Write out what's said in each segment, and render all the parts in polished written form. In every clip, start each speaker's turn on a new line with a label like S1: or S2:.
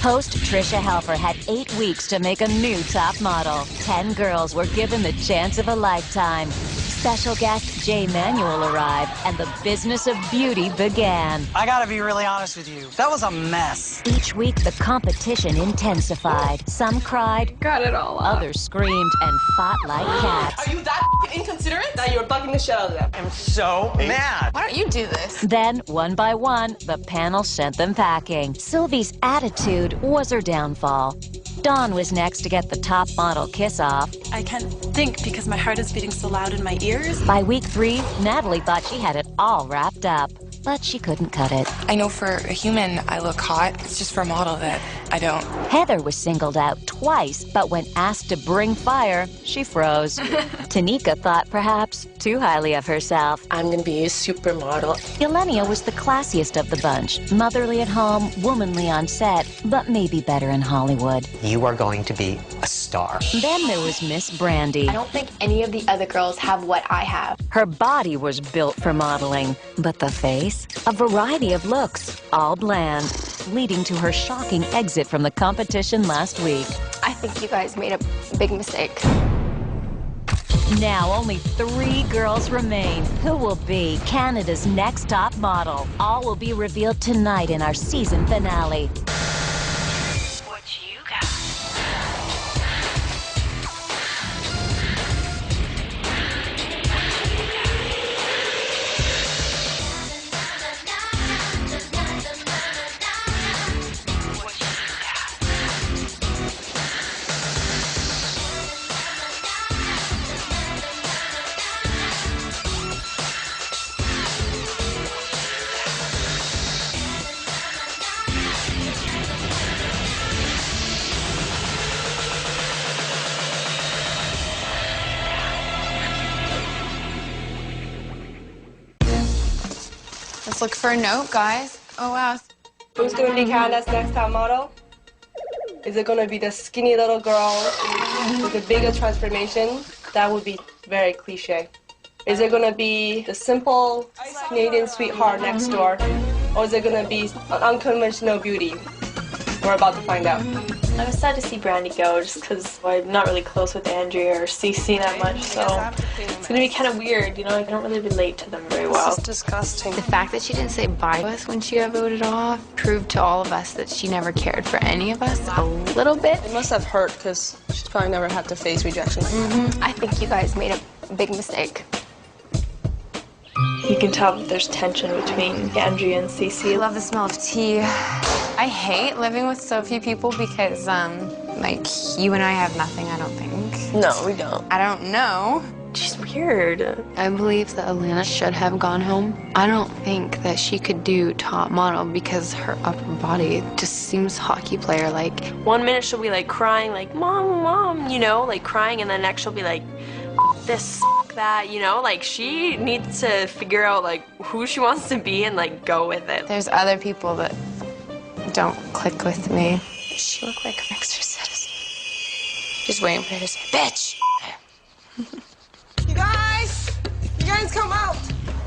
S1: Host Trisha Helfer had 8 weeks to make a new top model. 10 girls were given the chance of a lifetime. Special guest Jay Manuel arrived, and the business of beauty began.
S2: I gotta be really honest with you. That was a mess.
S1: Each week, the competition intensified. Some cried.
S3: Got it all up.
S1: Others screamed and fought like cats.
S3: Are you that inconsiderate that you're bugging the shit out of them?
S2: I'm so mad.
S3: Why don't you do this?
S1: Then, one by one, the panel sent them packing. Sylvie's attitude was her downfall. Dawn was next to get the top model kiss-off.
S4: I can't think because my heart is beating so loud in my ears.
S1: By week 3, Natalie thought she had it all wrapped up, but she couldn't cut it.
S5: I know for a human I look hot. It's just for a model that I don't.
S1: Heather was singled out twice, but when asked to bring fire, she froze. Tenika thought perhaps too highly of herself.
S6: I'm gonna be a supermodel.
S1: Ylenia was the classiest of the bunch. Motherly at home, womanly on set, but maybe better in Hollywood.
S7: You are going to be a star.
S1: Then there was Miss Brandi.
S8: I don't think any of the other girls have what I have.
S1: Her body was built for modeling, but the face? A variety of looks, all bland, leading to her shocking exit from the competition last week.
S8: I think you guys made a big mistake.
S1: Now only 3 girls remain. Who will be Canada's next top model? All will be revealed tonight in our season finale.
S4: What you got?
S5: Let's look for a note, guys. Oh, wow.
S3: Who's gonna be Canada's next top model? Is it gonna be the skinny little girl with the bigger transformation? That would be very cliche. Is it gonna be the simple Canadian sweetheart next door? Or is it gonna be an unconventional beauty? We're about to find out.
S9: I was sad to see Brandi go just because I'm not really close with Andrea or Sisi that much, so it's going to be kind of weird, you know, I don't really relate to them very well.
S3: This is disgusting.
S5: The fact that she didn't say bye to us when she got voted off proved to all of us that she never cared for any of us a little bit.
S3: It must have hurt because she's probably never had to face rejection.
S8: I think you guys made a big mistake.
S9: You can tell that there's tension between Andrea and Sisi.
S5: I love the smell of tea. I hate living with so few people because, like, you and I have nothing, I don't think.
S3: No, we don't.
S5: I don't know.
S9: She's weird.
S5: I believe that Alanna should have gone home. I don't think that she could do top model because her upper body just seems hockey player-like.
S9: 1 minute she'll be like crying, like, Mom, Mom, you know, like crying, and the next she'll be like, this, that, you know, like she needs to figure out like who she wants to be and like go with it.
S5: There's other people that don't click with me. She looked like an exorcist. Just waiting for her to say, bitch!
S3: You guys come out.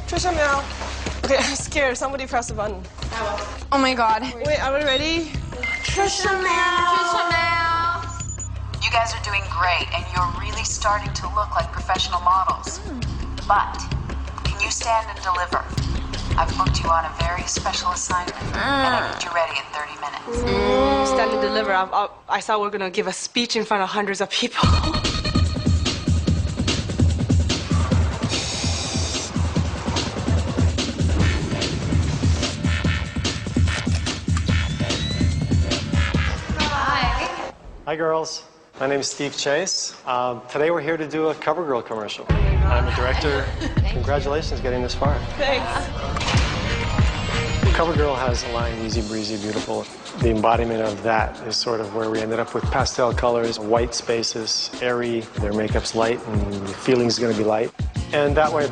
S3: Trisha, meow. Okay, I'm scared. Somebody press the button.
S5: Oh my God.
S3: Wait, are we ready?
S5: Trisha meow. Trisha meow.
S10: You guys are doing great, and you're really starting to look like professional models. But can you stand and deliver? I've booked you on a very special assignment, and I need you ready in 30 minutes.
S3: Stand and deliver. I thought we were gonna give a speech in front of hundreds of people.
S11: Hi, girls. My name is Steve Chase. Today we're here to do a CoverGirl commercial. I'm a director. Congratulations getting this far.
S3: Thanks.
S11: CoverGirl has a line, easy, breezy, beautiful. The embodiment of that is sort of where we ended up with pastel colors, white spaces, airy. Their makeup's light and the feeling's gonna be light. And that way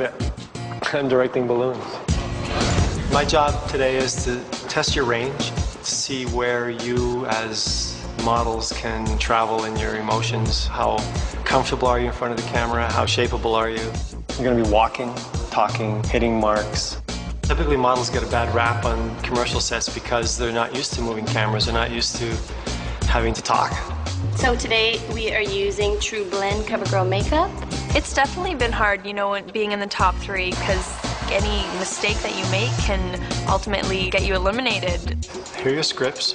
S11: I'm directing balloons. My job today is to test your range, to see where you as models can travel in your emotions. How comfortable are you in front of the camera? How shapeable are you? You're gonna be walking, talking, hitting marks. Typically, models get a bad rap on commercial sets because they're not used to moving cameras. They're not used to having to talk.
S12: So today we are using True Blend CoverGirl makeup.
S9: It's definitely been hard, you know, being in the top 3, because any mistake that you make can ultimately get you eliminated.
S11: Here are your scripts.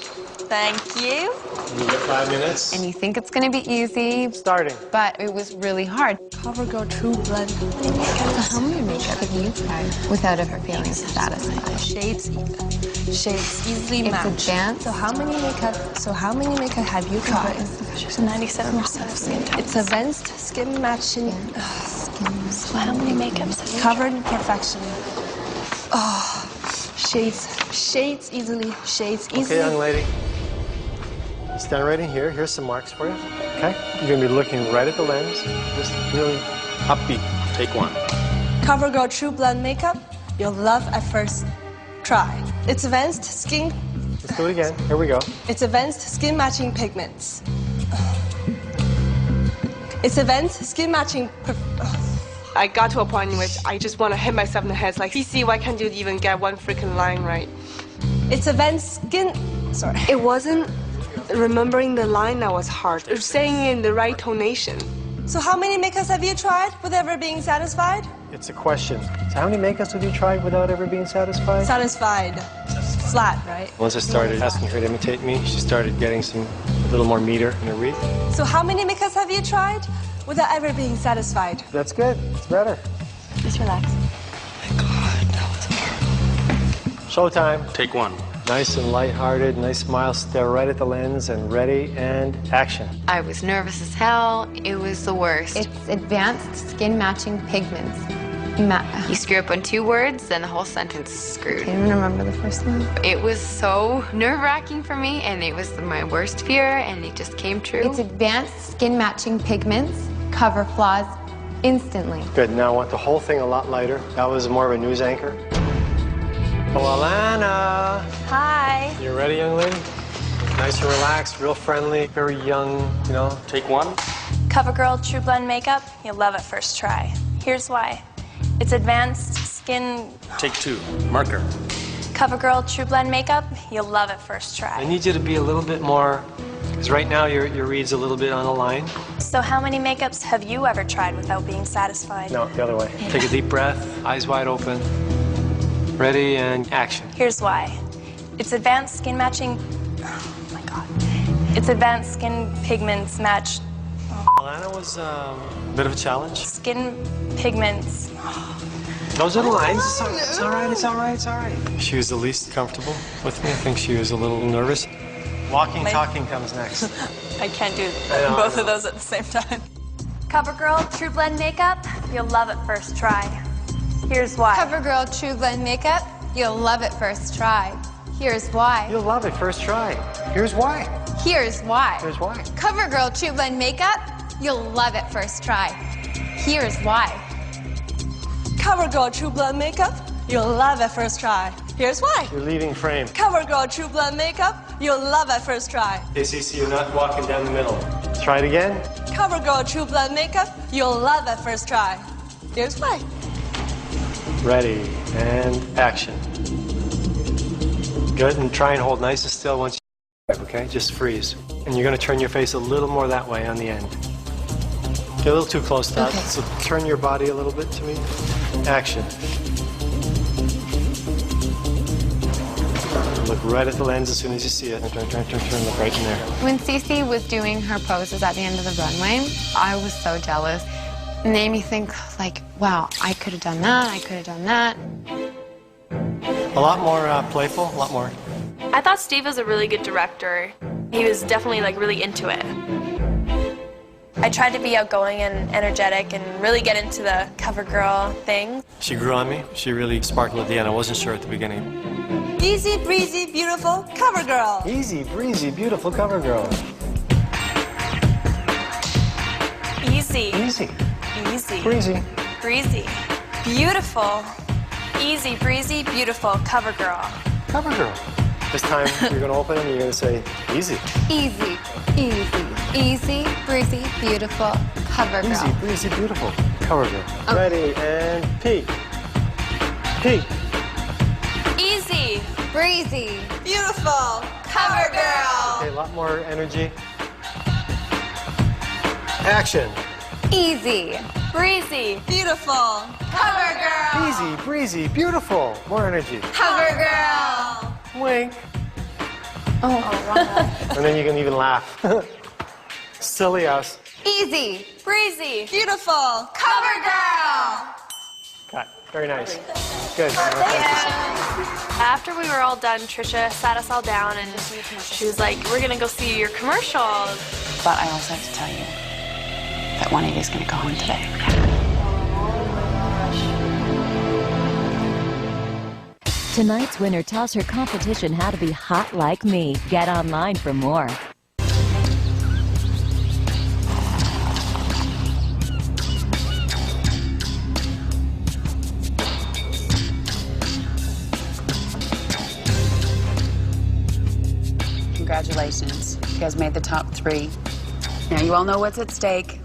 S9: Thank you.
S11: You get 5 minutes.
S5: And you think it's gonna be easy.
S11: Starting.
S5: But it was really hard.
S3: CoverGirl True Blend.
S5: So how many makeup have you tried without ever feeling satisfied?
S3: Shades easily match.
S5: It's advanced.
S3: So how many makeup have you tried?
S4: So 97% of skin types.
S3: It's advanced skin matching.
S4: So how many makeups have you
S3: Covered in perfection. Oh, shades easily.
S11: Okay, young lady. Stand right in here. Here's some marks for you. Okay? You're gonna be looking right at the lens. Just really upbeat. Take 1.
S3: CoverGirl True Blend makeup. You'll love at first try. It's advanced skin.
S11: Let's do it again. Here we go.
S3: It's advanced skin matching pigments. It's advanced skin matching. I got to a point in which I just want to hit myself in the head. Like, Sisi, why can't you even get one freaking line right? It's advanced skin. Sorry. It wasn't remembering the line that was hard. It was saying it in the right tonation. So how many makeups have you tried without ever being satisfied?
S11: It's a question. So how many makeups have you tried without ever being satisfied?
S3: Satisfied. Flat, right?
S11: Once I started asking her to imitate me, she started getting a little more meter in her wreath.
S3: So how many makeups have you tried without ever being satisfied?
S11: That's good. It's better.
S4: Just relax.
S11: Showtime.
S13: Take 1.
S11: Nice and lighthearted, nice smile, stare right at the lens, and ready, and action.
S5: I was nervous as hell. It was the worst. It's advanced skin matching pigments. You screw up on 2 words, then the whole sentence is screwed.
S8: Can't even remember the first one.
S5: It was so nerve-wracking for me, and it was my worst fear, and it just came true.
S8: It's advanced skin matching pigments, cover flaws instantly.
S11: Good. Now I want the whole thing a lot lighter. That was more of a news anchor. Oh, Alanna.
S9: Hi.
S11: You ready, young lady? Nice and relaxed, real friendly, very young, you know.
S13: Take 1.
S4: CoverGirl True Blend makeup, you'll love it first try. Here's why. It's advanced skin.
S13: Take 2. Marker.
S4: CoverGirl True Blend makeup, you'll love it first try.
S11: I need you to be a little bit more, because right now your read's a little bit on the line.
S4: So how many makeups have you ever tried without being satisfied?
S11: No, the other way. Take a deep breath, eyes wide open. Ready, and action.
S4: Here's why. It's advanced skin matching. Oh my God. It's advanced skin pigments match.
S11: Alanna was a bit of a challenge.
S4: Skin pigments.
S11: Those are the lines. It's all right, it's all right, it's all right. She was the least comfortable with me. I think she was a little nervous. Walking, talking comes next.
S4: I can't do both of those at the same time.
S14: CoverGirl True Blend makeup, you'll love it first try. Here's why.
S8: CoverGirl True Blend makeup, you'll love it first try. Here's why.
S11: You'll love it first try. Here's why.
S8: Here's why.
S11: Here's why.
S8: CoverGirl True Blend makeup, you'll love it first try. Here's why.
S3: CoverGirl True Blend makeup, you'll love at first try. Here's why.
S11: You're leaving frame.
S3: CoverGirl True Blend makeup, you'll love at first try.
S11: Okay, Sisi, you're not walking down the middle. Try it again.
S3: CoverGirl True Blend makeup, you'll love at first try. Here's why.
S11: Ready, and action. Good, and try and hold nice and still once you... Okay, just freeze. And you're going to turn your face a little more that way on the end. Get a little too close to that.
S8: Okay.
S11: So turn your body a little bit to me. Action. Look right at the lens as soon as you see it. Turn, look right in there.
S5: When Sisi was doing her poses at the end of the runway, I was so jealous. It made me think, like, wow, I could have done that, I could have done that.
S11: A lot more playful, a lot more.
S9: I thought Steve was a really good director. He was definitely like really into it.
S4: I tried to be outgoing and energetic and really get into the CoverGirl thing.
S11: She grew on me. She really sparkled at the end. I wasn't sure at the beginning.
S3: Easy, breezy, beautiful CoverGirl.
S11: Easy, breezy, beautiful CoverGirl.
S9: Easy.
S11: Easy.
S9: Easy.
S11: Breezy.
S4: Breezy. Beautiful. Easy, breezy, beautiful CoverGirl.
S11: CoverGirl. This time you're going to open them and you're going to say, easy.
S8: Easy, easy, easy, breezy, beautiful CoverGirl.
S11: Easy, breezy, beautiful CoverGirl. Okay. Ready, and peek. Peek.
S8: Breezy.
S14: Beautiful. Cover girl.
S11: Okay, a lot more energy. Action.
S8: Easy.
S14: Breezy. Beautiful. Cover girl.
S11: Easy, breezy, beautiful. More energy.
S14: Cover girl.
S11: Wink.
S8: Oh,
S11: And then you can even laugh. Silly us.
S8: Easy.
S14: Breezy. Beautiful. Cover girl.
S11: Cut. Very nice. Good.
S9: After we were all done, Trisha sat us all down and she was like, we're gonna go see your commercials.
S13: But I also have to tell you that 180 is gonna go home today.
S1: Tonight's winner tells her competition how to be hot like me. Get online for more.
S13: Congratulations. You guys made the top 3. Now you all know what's at stake,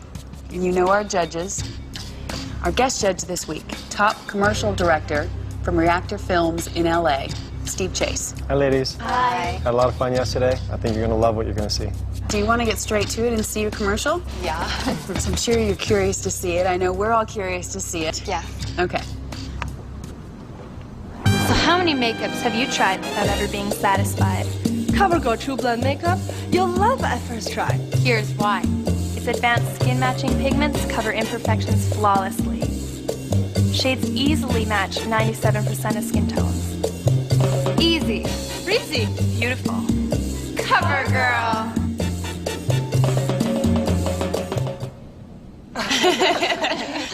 S13: and you know our judges. Our guest judge this week, top commercial director from Reactor Films in LA, Steve Chase.
S11: Hi, ladies.
S8: Hi.
S11: Had a lot of fun yesterday. I think you're gonna love what you're gonna see.
S13: Do you want to get straight to it and see your commercial?
S8: Yeah.
S13: So I'm sure you're curious to see it. I know we're all curious to see it.
S8: Yeah.
S13: Okay.
S4: So how many makeups have you tried without ever being satisfied?
S3: CoverGirl True Blend makeup, you'll love at first try.
S4: Here's why. Its advanced skin matching pigments cover imperfections flawlessly. Shades easily match 97% of skin tones.
S8: Easy.
S14: Breezy.
S4: Beautiful.
S14: Cover girl.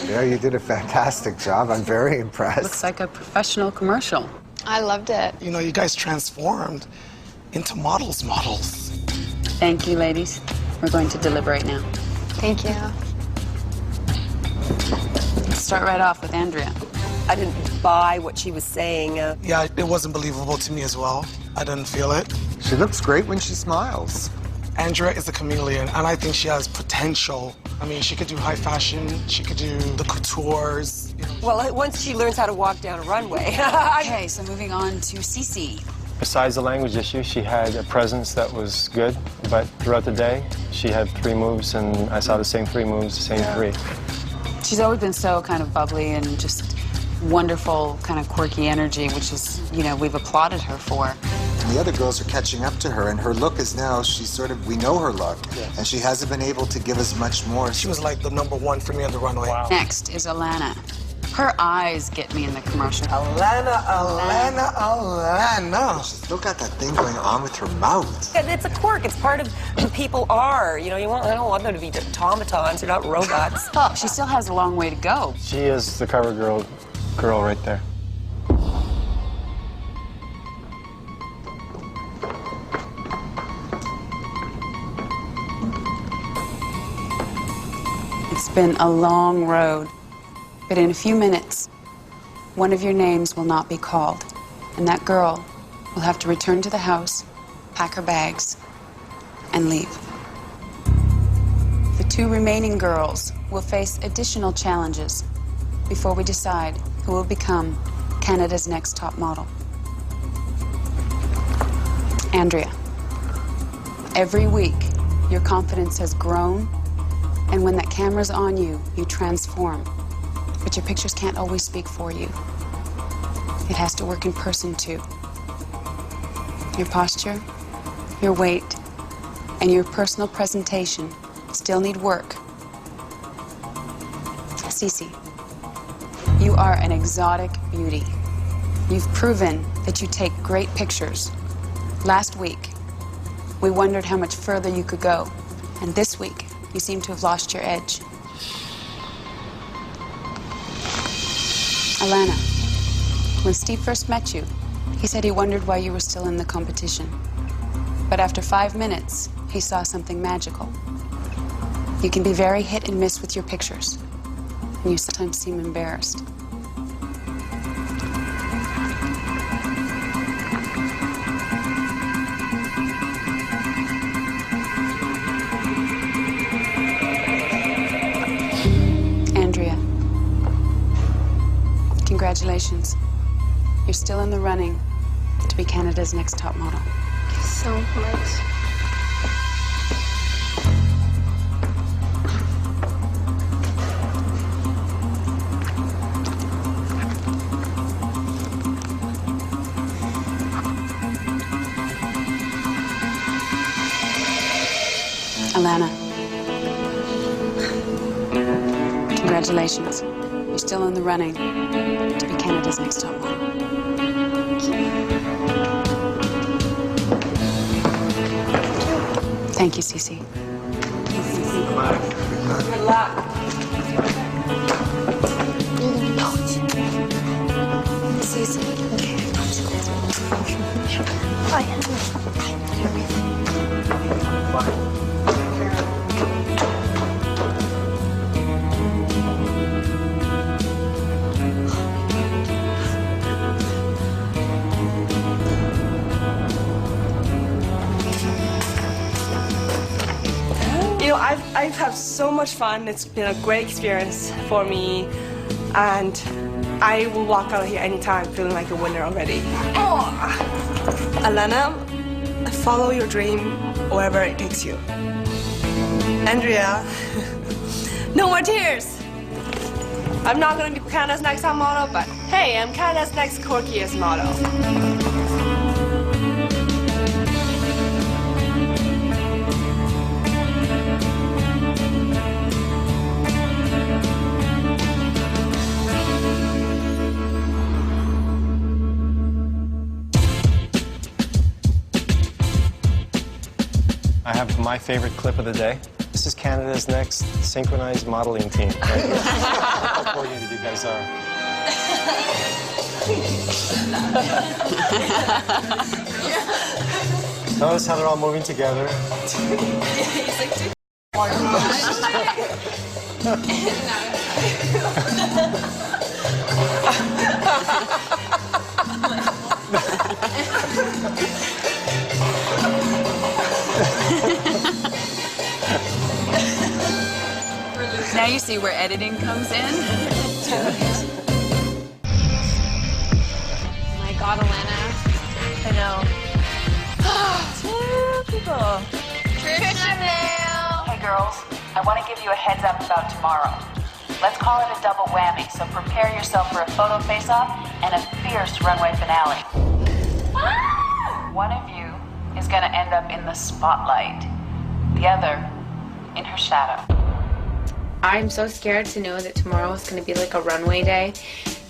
S15: Yeah, you did a fantastic job. I'm very impressed.
S13: Looks like a professional commercial.
S5: I loved it.
S2: You know, you guys transformed into models.
S13: Thank you, ladies. We're going to deliberate now.
S5: Thank you.
S13: Let's start right off with Andrea.
S6: I didn't buy what she was saying.
S2: Yeah, it wasn't believable to me as well. I didn't feel it.
S15: She looks great when she smiles.
S2: Andrea is a chameleon, and I think she has potential. I mean, she could do high fashion, she could do the coutures. You know.
S6: Well, once she learns how to walk down a runway.
S13: Okay, so moving on to Sisi.
S11: Besides the language issue, she had a presence that was good, but throughout the day, she had 3 moves, and I saw the same 3 moves, the same 3.
S13: She's always been so kind of bubbly and just wonderful, kind of quirky energy, which is, you know, we've applauded her for.
S15: And the other girls are catching up to her, and her look is now, she's sort of, we know her look, and she hasn't been able to give us much more.
S2: She was like the #1 for me on the runway.
S11: Wow.
S13: Next is Alanna. Her eyes get me in the commercial.
S2: Alanna.
S15: She's still got that thing going on with her mouth.
S6: It's a quirk. It's part of who people are. You know, I don't want them to be automatons. They're not robots.
S13: She still has a long way to go.
S11: She is the CoverGirl girl right there.
S13: It's been a long road, but in a few minutes, one of your names will not be called, and that girl will have to return to the house, pack her bags, and leave. The 2 remaining girls will face additional challenges before we decide who will become Canada's next top model. Andrea, every week, your confidence has grown, and when that camera's on you, you transform. But your pictures can't always speak for you. It has to work in person, too. Your posture, your weight, and your personal presentation still need work. Sisi, you are an exotic beauty. You've proven that you take great pictures. Last week, we wondered how much further you could go. And this week, you seem to have lost your edge. Alanna, when Steve first met you, he said he wondered why you were still in the competition. But after 5 minutes, he saw something magical. You can be very hit and miss with your pictures, and you sometimes seem embarrassed. Andrea, congratulations. You're still in the running, to be Canada's next top model.
S14: Thank you so much.
S13: Alanna, congratulations. You're still in the running to be Canada's next top model. Thank you, Sisi.
S3: Good luck.
S14: Sisi.
S3: I've had so much fun. It's been a great experience for me, and I will walk out of here anytime feeling like a winner already. Oh. Alanna, follow your dream wherever it takes you. Andrea, no more tears. I'm not gonna be Canada's next top model, but hey, I'm Canada's next quirkiest model.
S11: I have my favorite clip of the day. This is Canada's next synchronized modeling team. Right here. How coordinated you guys are. Notice how they're all moving together.
S13: Now you see where editing comes in.
S14: Oh my God, Alanna.
S9: I know. Two people.
S10: Hey girls, I want to give you a heads up about tomorrow. Let's call it a double whammy, so prepare yourself for a photo face-off and a fierce runway finale. One of you is going to end up in the spotlight, the other in her shadow.
S5: I'm so scared to know that tomorrow is going to be like a runway day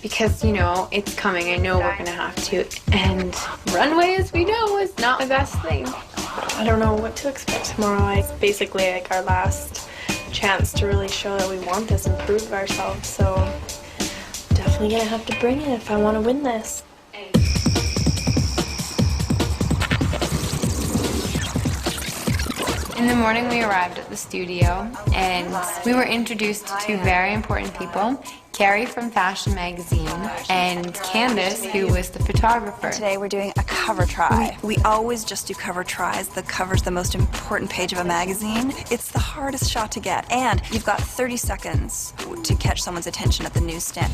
S5: because, you know, it's coming. I know we're going to have to. And runway, as we know, is not the best thing.
S9: I don't know what to expect tomorrow. It's basically like our last chance to really show that we want this and prove ourselves. So definitely going to have to bring it if I want to win this.
S5: In the morning, we arrived at the studio, and we were introduced to two very important people, Carrie from Fashion Magazine, and Candace, who was the photographer.
S16: Today we're doing a cover try. We always just do cover tries. The cover's the most important page of a magazine. It's the hardest shot to get, and you've got 30 seconds to catch someone's attention at the newsstand.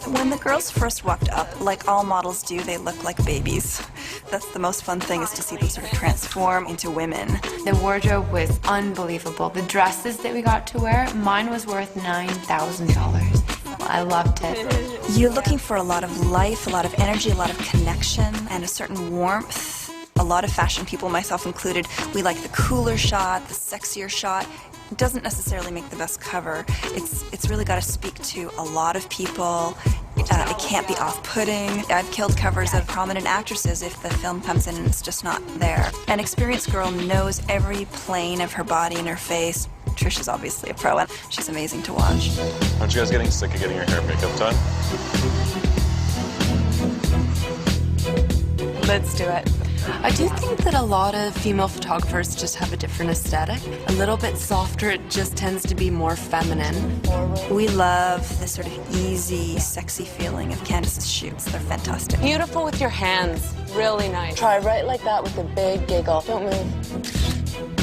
S16: When the girls first walked up, like all models do, they look like babies. That's the most fun thing, is to see them sort of transform into women.
S5: The wardrobe was unbelievable. The dresses that we got to wear, mine was worth $9,000. I loved it.
S16: You're looking for a lot of life, a lot of energy, a lot of connection, and a certain warmth. A lot of fashion people, myself included, we like the cooler shot, the sexier shot. It doesn't necessarily make the best cover. It's really got to speak to a lot of people. It can't be off-putting. I've killed covers of prominent actresses if the film comes in and it's just not there. An experienced girl knows every plane of her body and her face. Trish is obviously a pro, and she's amazing to watch.
S17: Aren't you guys getting sick of getting your hair and makeup done?
S18: Let's do it. I do think that a lot of female photographers just have a different aesthetic. A little bit softer, it just tends to be more feminine.
S16: We love the sort of easy, sexy feeling of Candace's shoots. They're fantastic.
S18: Beautiful with your hands. Really nice. Try right like that with a big giggle. Don't move.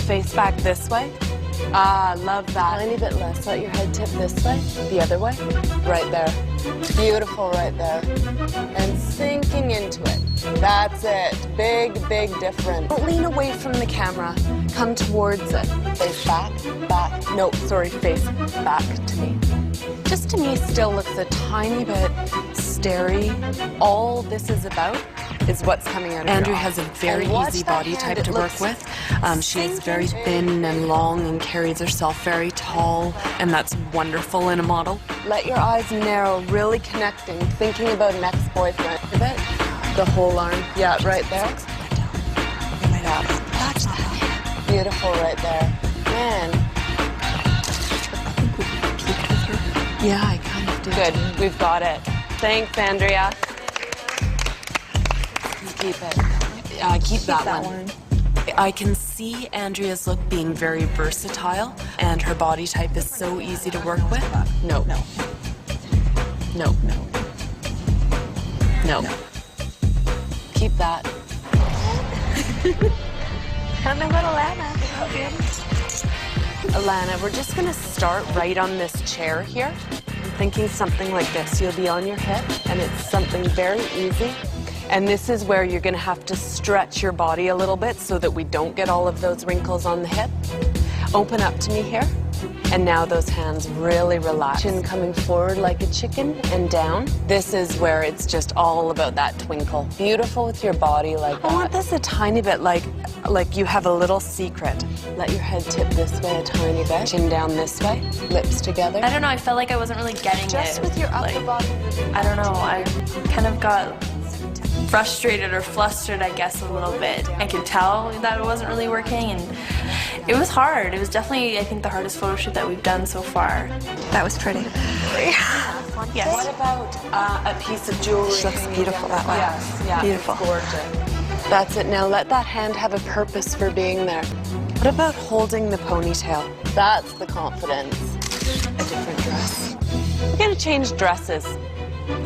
S18: Face back this way. Ah, love that. Tiny bit less. Let your head tip this way. The other way. Right there.
S19: Beautiful right there. And sinking into it. That's it. Big, big difference. Don't lean away from the camera. Come towards it. Face back, back. No, sorry, face back to me. Just to me still looks a tiny bit starey. All this is about is what's coming out of
S18: Andrea
S19: your
S18: has a very easy body type to work with. She's very thin and long and carries herself very tall, and that's wonderful in a model.
S19: Let your eyes narrow, really connecting, thinking about an ex-boyfriend. A bit. The whole arm. Yeah, right there. Beautiful right there. Man.
S18: Yeah, I kind of did.
S19: Good, we've got it. Thanks, Andrea. Keep it.
S18: Keep that one. I can see Andrea's look being very versatile, and her body type is so easy to work with.
S19: No.
S18: No.
S19: No. No. No. Keep that.
S9: Come and little Alanna.
S19: Alanna, we're just gonna start right on this chair here. I'm thinking something like this. You'll be on your hip, and it's something very easy. And this is where you're gonna have to stretch your body a little bit so that we don't get all of those wrinkles on the hip. Open up to me here. And now those hands really relax. Chin coming forward like a chicken and down. This is where it's just all about that twinkle. Beautiful with your body like that. I want this a tiny bit like you have a little secret. Let your head tip this way a tiny bit. Chin down this way. Lips together.
S4: I don't know, I felt like I wasn't really getting
S19: Just
S4: it.
S19: with your upper body.
S4: I don't know, I kind of got frustrated or flustered, I guess, a little bit. I could tell that it wasn't really working, and it was hard. It was definitely, I think, the hardest photo shoot that we've done so far.
S16: That was pretty.
S4: Yes.
S19: What about a piece of jewelry?
S16: She looks beautiful that way.
S19: Yes, yeah,
S16: Beautiful.
S19: Gorgeous. That's it. Now let that hand have a purpose for being there. What about holding the ponytail? That's the confidence. A different dress. We're gonna change dresses,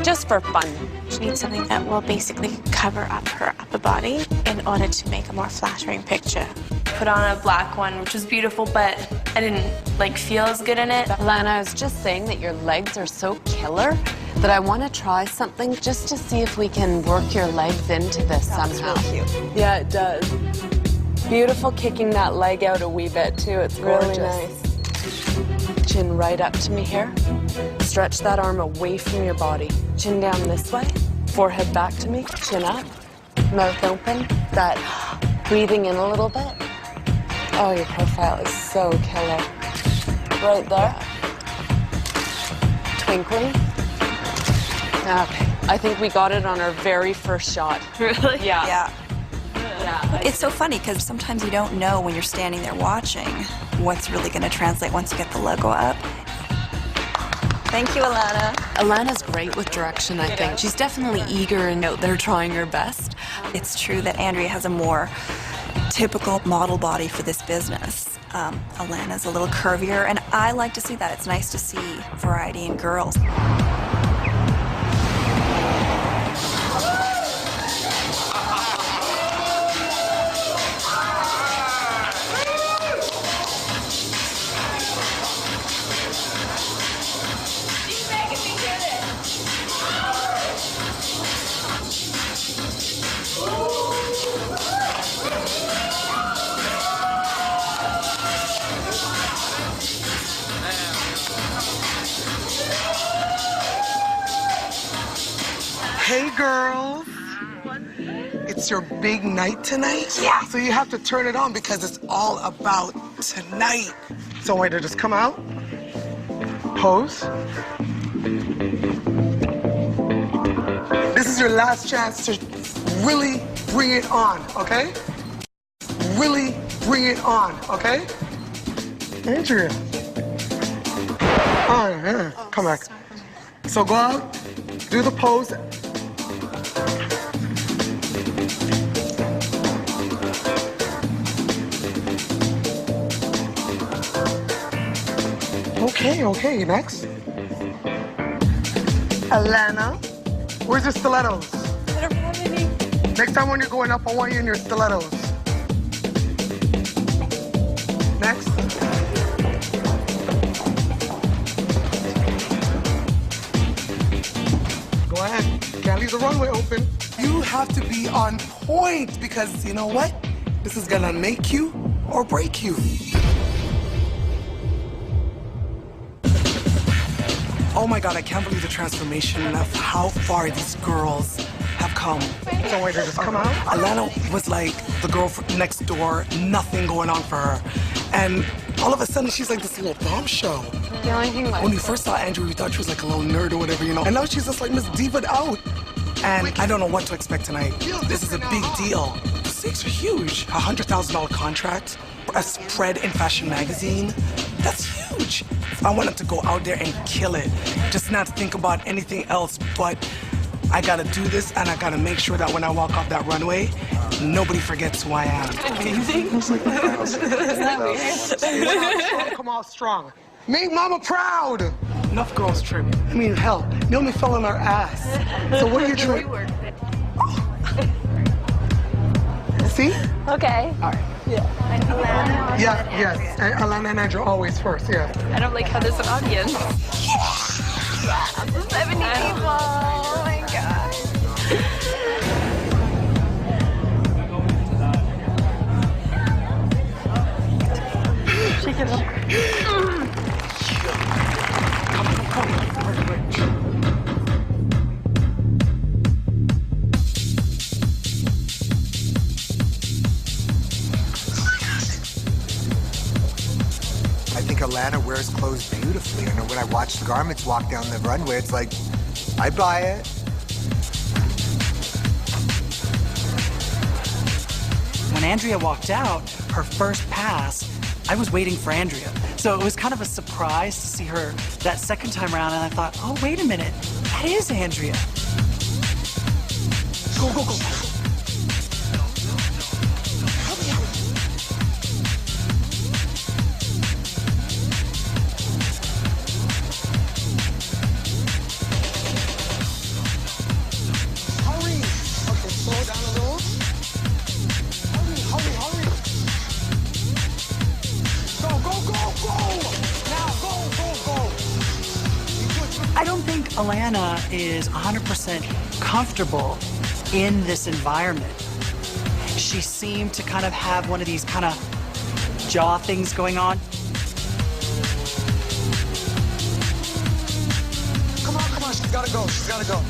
S19: just for fun.
S12: She needs something that will basically cover up her upper body in order to make a more flattering picture.
S4: Put on a black one, which was beautiful, but I didn't feel as good in it.
S19: Alanna, I was just saying that your legs are so killer that I want to try something just to see if we can work your legs into this somehow.
S16: Really cute.
S19: Yeah, it does. Beautiful kicking that leg out a wee bit too. It's gorgeous. Really nice. Chin right up to me here. Stretch that arm away from your body. Chin down this way. Forehead back to me. Chin up. Mouth open. That breathing in a little bit. Oh, your profile is so killer. Right there. Twinkling. Okay. I think we got it on our very first shot.
S4: Really?
S19: Yeah.
S16: Yeah. It's so funny because sometimes you don't know when you're standing there watching what's really going to translate once you get the logo up. Thank you, Alanna.
S18: Alanna's great with direction, I think. She's definitely eager and out there trying her best.
S16: It's true that Andrea has a more typical model body for this business. Alanna's a little curvier, and I like to see that. It's nice to see variety in girls.
S2: Hey, girls. It's your big night tonight? Yeah. So you have to turn it on because it's all about tonight. So I want you to just come out, pose. This is your last chance to really bring it on, okay? Really bring it on, okay? Andrea. Oh, yeah. Come back. So go out, do the pose. Okay, next. Alanna, where's your stilettos?
S4: I don't have any.
S2: Next time when you're going up, I want you in your stilettos. Next. leave the runway open. You have to be on point because you know what? This is gonna make you or break you. Oh my God, I can't believe the transformation of how far these girls have come. Don't wait, just come out. Alanna was like the girl next door, nothing going on for her. And all of a sudden, she's like this little bombshell.
S5: The only thing
S2: when we first saw Andrea, we thought she was like a little nerd or whatever, you know? And now she's just like Miss Diva'd out. And I don't know what to expect tonight. This is a big deal. The stakes are huge. A $100,000 contract, a spread in fashion magazine. That's huge. I want her to go out there and kill it. Just not think about anything else, but I gotta do this and I gotta make sure that when I walk off that runway, nobody forgets who I am. Amazing. Isn't that weird? Come out strong. Make mama proud. Enough girls trip. I mean, hell, Naomi fell on our ass. So what are you doing? See?
S14: Okay.
S2: All right.
S14: Yeah. And Alanna.
S2: Yeah, yes. And Alanna and Andrea always first, yeah.
S4: I don't like how there's an audience.
S14: Yeah, 70 people. Oh my God.
S4: Shake it up.
S2: Come.
S15: I think Alanna wears clothes beautifully. And when I watch the garments walk down the runway, it's like, I buy it.
S20: When Andrea walked out, her first pass, I was waiting for Andrea. So it was kind of a surprise to see her that second time around, and I thought, oh, wait a minute, that is Andrea.
S2: Go.
S20: Alanna is 100% comfortable in this environment. She seemed to kind of have one of these kind of jaw things going on.
S15: Come on, she's gotta go.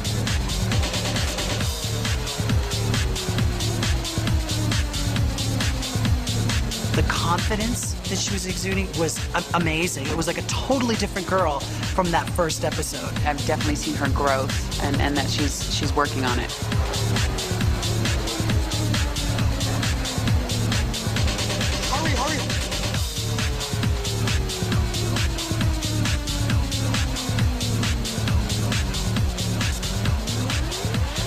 S20: The confidence that she was exuding was amazing. It was like a totally different girl from that first episode.
S13: I've definitely seen her growth and that she's working on it.
S2: Hurry.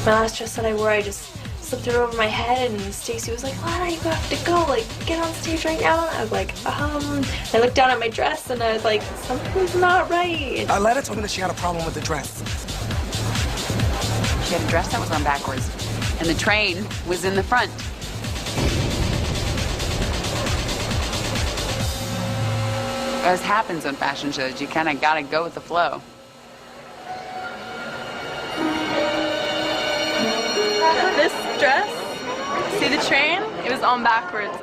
S4: My last dress that I wore, I just slipped it over my head, and Stacey was like, Alanna, you have to go, like, get on stage right now. And I was like, I looked down at my dress, and I was like, something's not right.
S2: Alanna told me that she had a problem with the dress.
S13: She had a dress that was on backwards, and the train was in the front. As happens on fashion shows, you kind of gotta go with the flow.
S4: This dress, see the train? It was on backwards.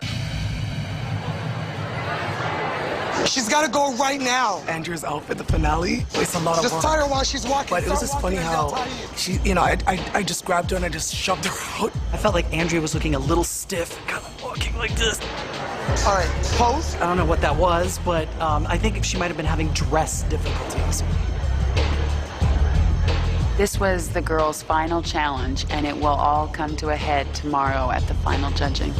S2: She's got to go right now. Andrea's outfit, the finale, it's a lot of work. Just tie her while she's walking. But it was just funny how she, I just grabbed her and I just shoved her out.
S20: I felt like Andrea was looking a little stiff, kind of walking like this.
S2: All right, pose.
S20: I don't know what that was, but I think she might have been having dress difficulties.
S13: This was the girls' final challenge, and it will all come to a head tomorrow at the final judging.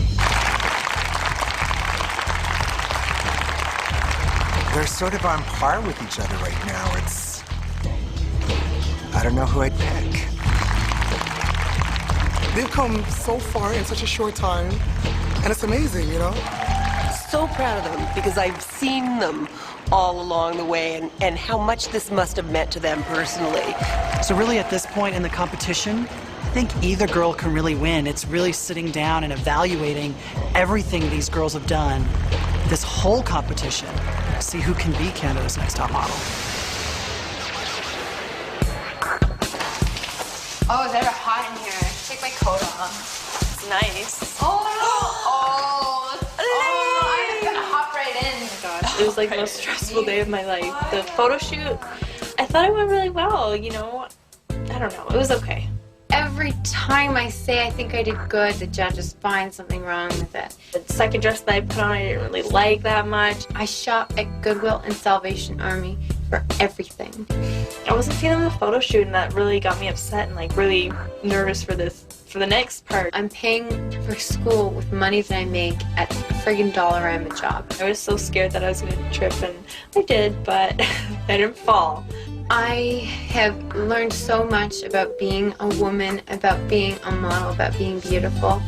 S15: They're sort of on par with each other right now. I don't know who I'd pick.
S2: They've come so far in such a short time, and it's amazing, you know?
S6: So proud of them because I've seen them all along the way and how much this must have meant to them personally.
S20: So really at this point in the competition, I think either girl can really win. It's really sitting down and evaluating everything these girls have done, this whole competition, see who can be Canada's Next Top Model.
S10: Oh, is
S5: ever hot in here. Take my coat off.
S4: It's nice.
S5: I'm just gonna hop right in.
S4: Gosh, it was like the most stressful day of my life. The photo shoot, I thought it went really well, you know. I don't know, it was okay.
S5: Every time I say I think I did good, the judges find something wrong with it.
S4: The second dress that I put on, I didn't really like that much.
S5: I shop at Goodwill and Salvation Army for everything.
S4: I wasn't feeling the photo shoot, and that really got me upset and like really nervous for the next part.
S5: I'm paying for school with money that I make at a friggin' Dollarama job.
S4: I was so scared that I was gonna trip, and I did, but I didn't fall.
S5: I have learned so much about being a woman, about being a model, about being beautiful.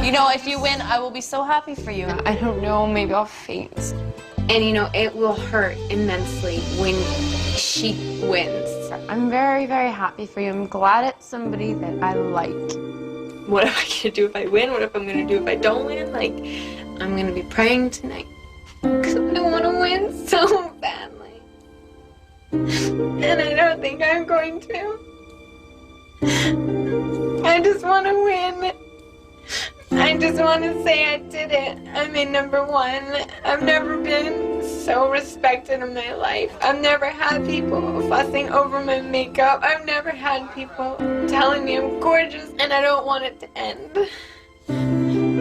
S14: You know, if you win, I will be so happy for you.
S5: I don't know, maybe I'll faint. And you know, it will hurt immensely when she wins. I'm very, very happy for you. I'm glad it's somebody that I like.
S4: What am I gonna do if I win? What if I'm gonna do if I don't win? Like,
S5: I'm gonna be praying tonight because I want to win so badly. And I don't think I'm going to. I just want to win. I just want to say I did it. I'm in #1. I've never been so respected in my life. I've never had people fussing over my makeup. I've never had people telling me I'm gorgeous, and I don't want it to end.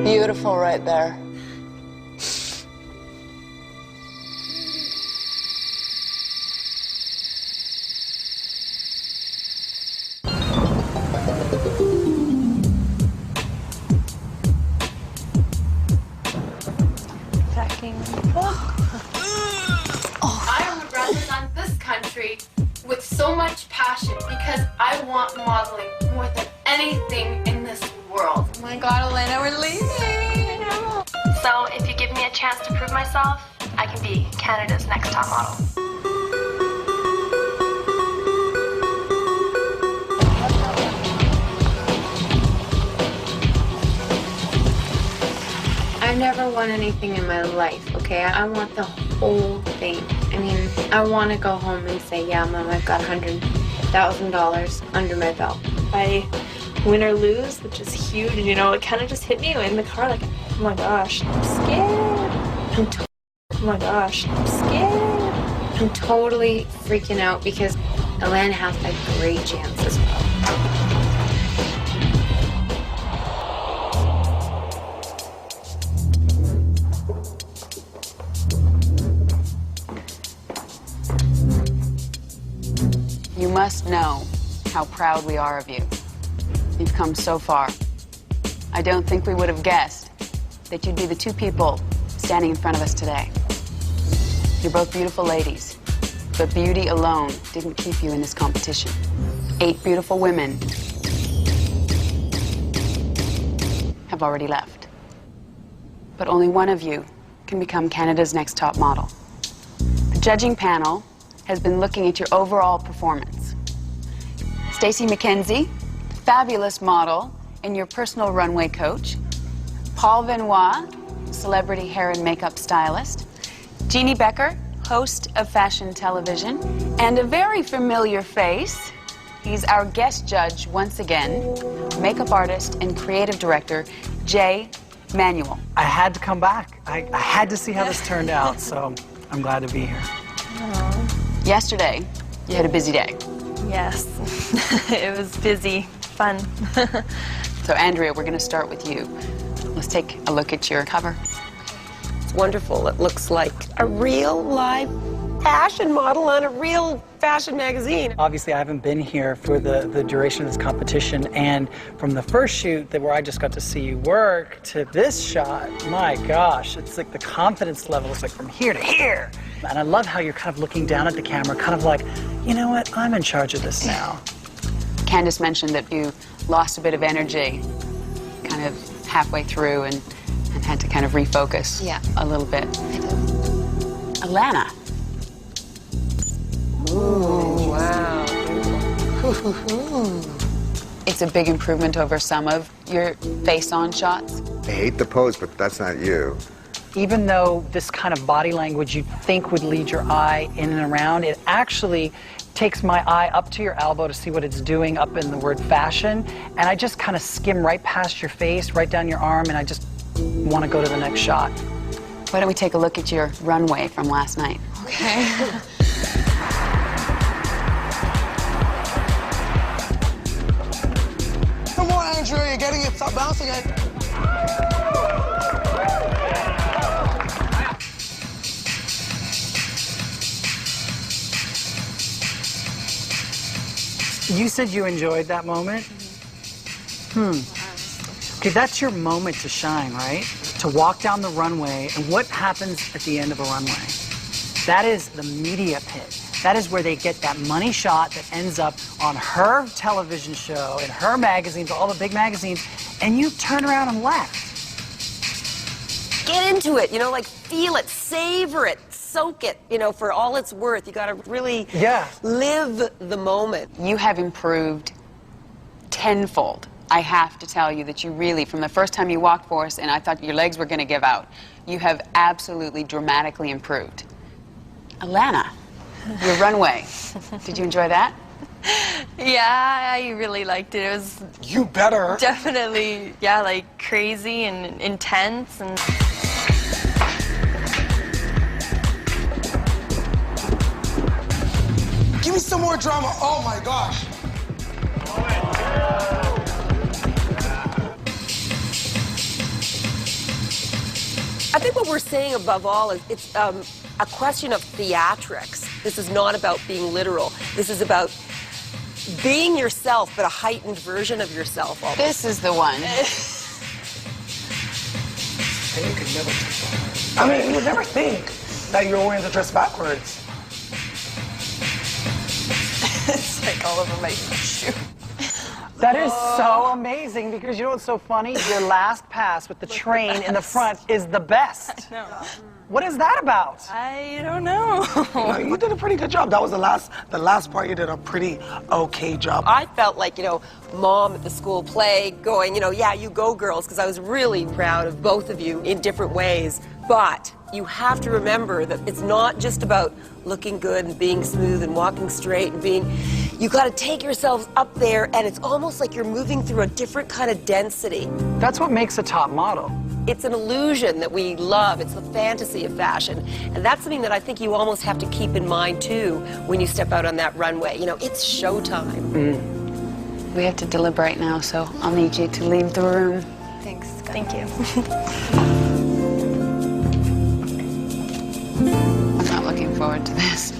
S14: Beautiful right there.
S5: I would represent this country with so much passion because I want modeling more than anything in this world.
S14: Oh my God, Alanna, we're leaving.
S4: so if you give me a chance to prove myself, I can be Canada's next top model.
S5: I've never won anything in my life, okay? I want the whole thing. I mean, I want to go home and say, yeah, Mom, I've got $100,000 under my belt.
S4: I win or lose, which is huge, you know, it kind of just hit me in the car like, oh my gosh, I'm scared.
S5: Oh my gosh, I'm scared. I'm totally freaking out because Alanna has a great chance as well.
S13: You must know how proud we are of you. You've come so far. I don't think we would have guessed that you'd be the two people standing in front of us today. You're both beautiful ladies, but beauty alone didn't keep you in this competition. 8 beautiful women have already left. But only one of you can become Canada's next top model. The judging panel has been looking at your overall performance. Stacey McKenzie, fabulous model and your personal runway coach. Paul Benoit, celebrity hair and makeup stylist. Jeannie Becker, host of fashion television. And a very familiar face. He's our guest judge once again, makeup artist and creative director, Jay Manuel.
S20: I had to come back. I had to see how this turned out, so I'm glad to be here.
S13: Yesterday, you had a busy day.
S4: Yes, it was busy, fun.
S13: So Andrea, we're going to start with you. Let's take a look at your cover.
S6: It's wonderful. It looks like a real live fashion model on a real fashion magazine.
S20: Obviously, I haven't been here for the duration of this competition, and from the first shoot where I just got to see you work to this shot, my gosh, it's like the confidence level is like from here to here. And I love how you're kind of looking down at the camera, kind of like, you know what, I'm in charge of this now.
S13: Candace mentioned that you lost a bit of energy kind of halfway through and had to kind of refocus a little bit.
S8: I did.
S13: Alanna.
S6: Ooh, wow.
S13: It's a big improvement over some of your face-on shots.
S15: I hate the pose, but that's not you.
S20: Even though this kind of body language you'd think would lead your eye in and around, it actually takes my eye up to your elbow to see what it's doing up in the word fashion, and I just kind of skim right past your face, right down your arm, and I just want to go to the next shot.
S13: Why don't we take a look at your runway from last night?
S8: Okay.
S2: Come on, Andrea, you're getting it. Stop bouncing it.
S20: You said you enjoyed that moment? Okay, that's your moment to shine, right? To walk down the runway, and what happens at the end of a runway? That is the media pit. That is where they get that money shot that ends up on her television show, in her magazines, all the big magazines, and you turn around and left.
S6: Get into it, you know, like feel it, savor it, soak it, you know, for all it's worth. You gotta really live the moment.
S13: You have improved tenfold. I have to tell you that you really, from the first time you walked for us, and I thought your legs were going to give out, you have absolutely dramatically improved. Alanna, your runway, did you enjoy that?
S4: Yeah, I really liked it. It was...
S2: You better.
S4: Definitely, yeah, like crazy and intense and...
S2: Give me some more drama. Oh my gosh.
S6: I think what we're saying above all is it's a question of theatrics. This is not about being literal. This is about being yourself, but a heightened version of yourself. Almost.
S13: This is the one.
S2: And you could never take that. I mean, you would never think that you're wearing the dress backwards.
S4: It's like all over my shoe.
S20: That is so amazing, because you know what's so funny? Your last pass with the train in the front is the best.
S4: I know.
S20: What is that about?
S4: I don't know.
S2: No, you did a pretty good job. That was the last part. You did a pretty okay job.
S6: I felt like, you know, mom at the school play going, you know, yeah, you go girls, because I was really proud of both of you in different ways. But you have to remember that it's not just about looking good and being smooth and walking straight and being... You got to take yourselves up there, and it's almost like you're moving through a different kind of density.
S20: That's what makes a top model.
S6: It's an illusion that we love. It's the fantasy of fashion. And that's something that I think you almost have to keep in mind, too, when you step out on that runway. You know, it's showtime.
S13: We have to deliberate now, so I'll need you to leave the room.
S4: Thanks. Thank you.
S13: I'm not looking forward to this.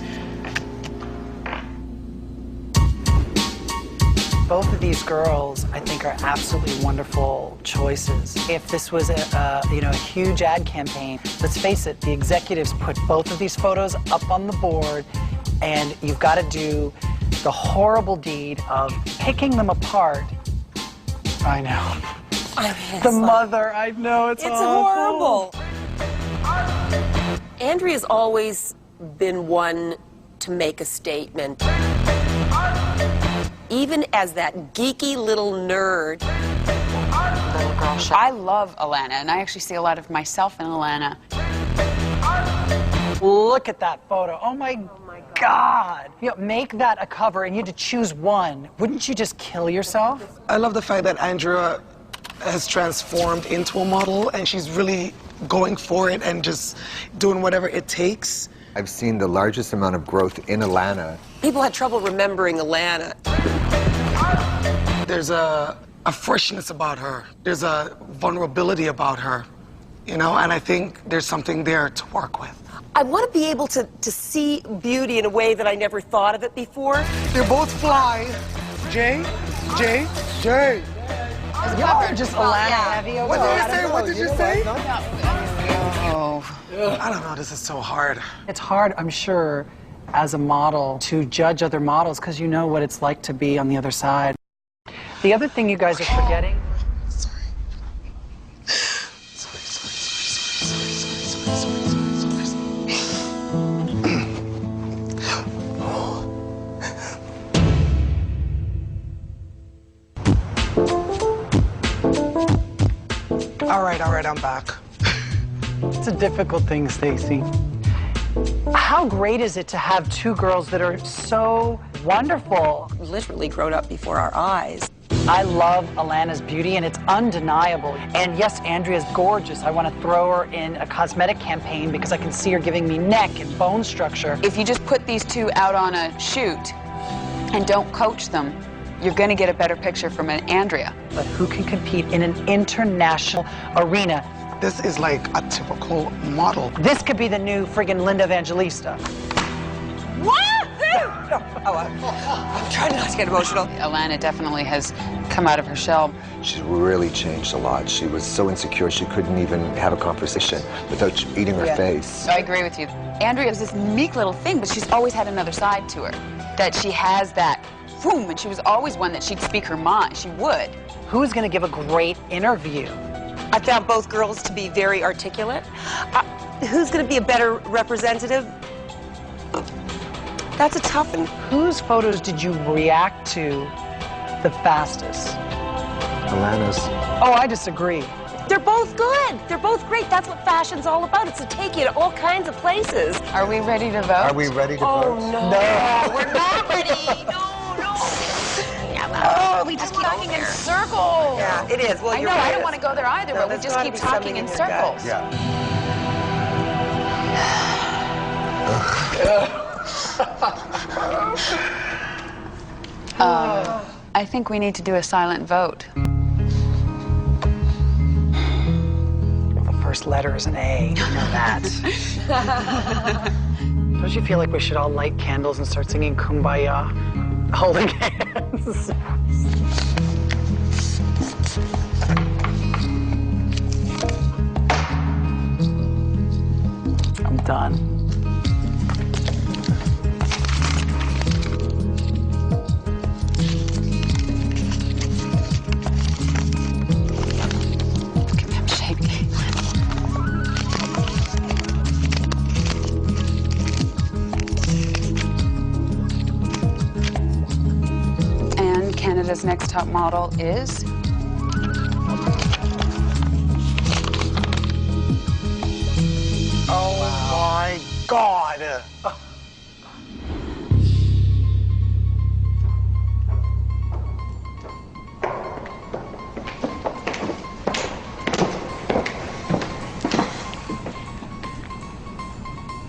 S20: Both of these girls, I think, are absolutely wonderful choices. If this was a huge ad campaign, let's face it, the executives put both of these photos up on the board, and you've got to do the horrible deed of picking them apart. I know.
S6: I mean,
S20: the mother, I know, it's
S6: horrible. Andrea's always been one to make a statement. Even as that geeky little nerd.
S13: Little girl shot. I love Alanna, and I actually see a lot of myself in Alanna.
S20: Look at that photo. Oh my God. You know, make that a cover, and you had to choose one. Wouldn't you just kill yourself?
S2: I love the fact that Andrea has transformed into a model, and she's really going for it and just doing whatever it takes.
S15: I've seen the largest amount of growth in Alanna.
S6: People had trouble remembering Alanna.
S2: There's a freshness about her. There's a vulnerability about her, you know, and I think there's something there to work with.
S6: I want to be able to see beauty in a way that I never thought of it before.
S2: They're both fly. Jay.
S20: Y'all are just Alanna heavy.
S2: What did you say? What did you say?
S20: Oh.
S2: I don't know, this is so hard.
S20: It's hard, I'm sure, as a model to judge other models, because you know what it's like to be on the other side. The other thing you guys are forgetting... Sorry.
S2: All right, I'm back.
S20: It's a difficult thing, Stacey. How great is it to have two girls that are so wonderful?
S6: Literally grown up before our eyes.
S20: I love Alanna's beauty, and it's undeniable. And yes, Andrea's gorgeous. I want to throw her in a cosmetic campaign because I can see her giving me neck and bone structure.
S13: If you just put these two out on a shoot and don't coach them, you're going to get a better picture from an Andrea.
S20: But who can compete in an international arena?
S2: This is like a typical model.
S20: This could be the new friggin' Linda Evangelista.
S6: I'm trying not to get emotional.
S13: Alanna definitely has come out of her shell.
S15: She's really changed a lot. She was so insecure she couldn't even have a conversation without eating her face.
S13: I agree with you. Andrea is this meek little thing, but she's always had another side to her. That she has that boom, and she was always one that she'd speak her mind. She would.
S20: Who's going to give a great interview?
S6: I found both girls to be very articulate. Who's going to be a better representative? That's a tough one.
S20: Whose photos did you react to the fastest?
S15: Alanna's.
S20: Oh, I disagree.
S6: They're both good. They're both great. That's what fashion's all about. It's to take you to all kinds of places.
S13: Are we ready to vote?
S15: Are we ready to vote?
S6: Oh, no.
S15: No.
S6: We're not ready. No.
S13: Oh, we just keep talking in circles.
S6: Yeah, it is. Well,
S13: I know, I don't want to go there either, but we just keep talking in circles.
S15: Yeah.
S13: I think we need to do a silent vote.
S20: The first letter is an A. You know that. Don't you feel like we should all light candles and start singing Kumbaya? Holding hands. I'm done.
S13: Look at them shaking. And Canada's Next Top Model is...
S2: Oh my God.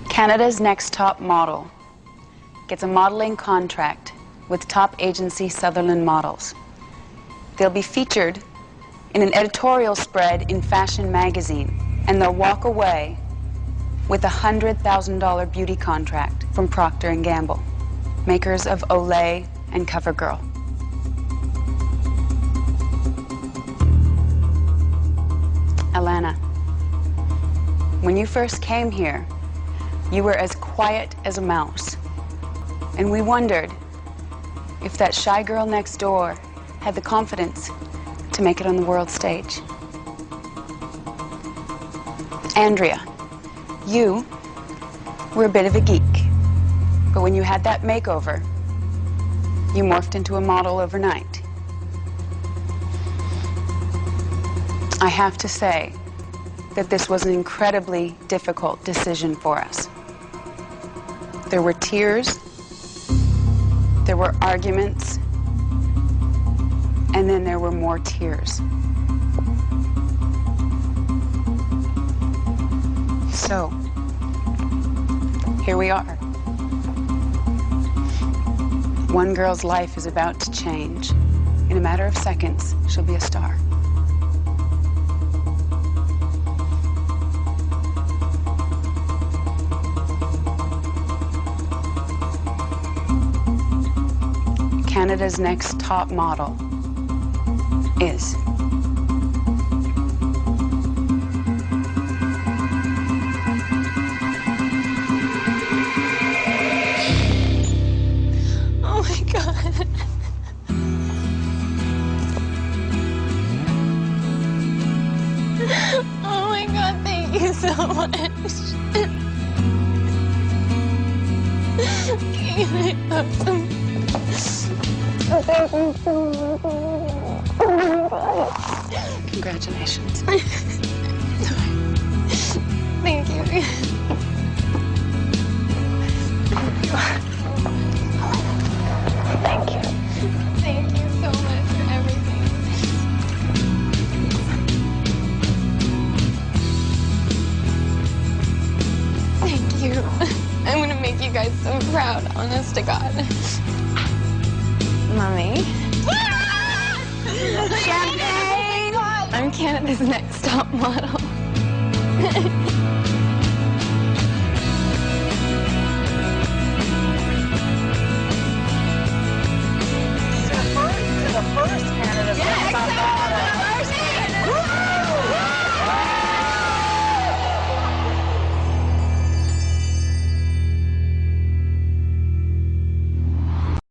S13: Canada's Next Top Model gets a modeling contract with top agency Sutherland Models. They'll be featured in an editorial spread in Fashion Magazine, and they'll walk away with a $100,000 beauty contract from Procter & Gamble, makers of Olay and CoverGirl. Alanna, when you first came here, you were as quiet as a mouse. And we wondered if that shy girl next door had the confidence to make it on the world stage. Andrea, you were a bit of a geek, but when you had that makeover, you morphed into a model overnight. I have to say that this was an incredibly difficult decision for us. There were tears, there were arguments, and then there were more tears. So, here we are. One girl's life is about to change. In a matter of seconds, she'll be a star. Canada's Next Top Model is...
S5: Oh my God. Oh my God, thank you so much.
S13: Congratulations.
S5: Thank you. you. I'm gonna make you guys so proud, honest to God. Mommy. Champagne! I'm Canada's next top model.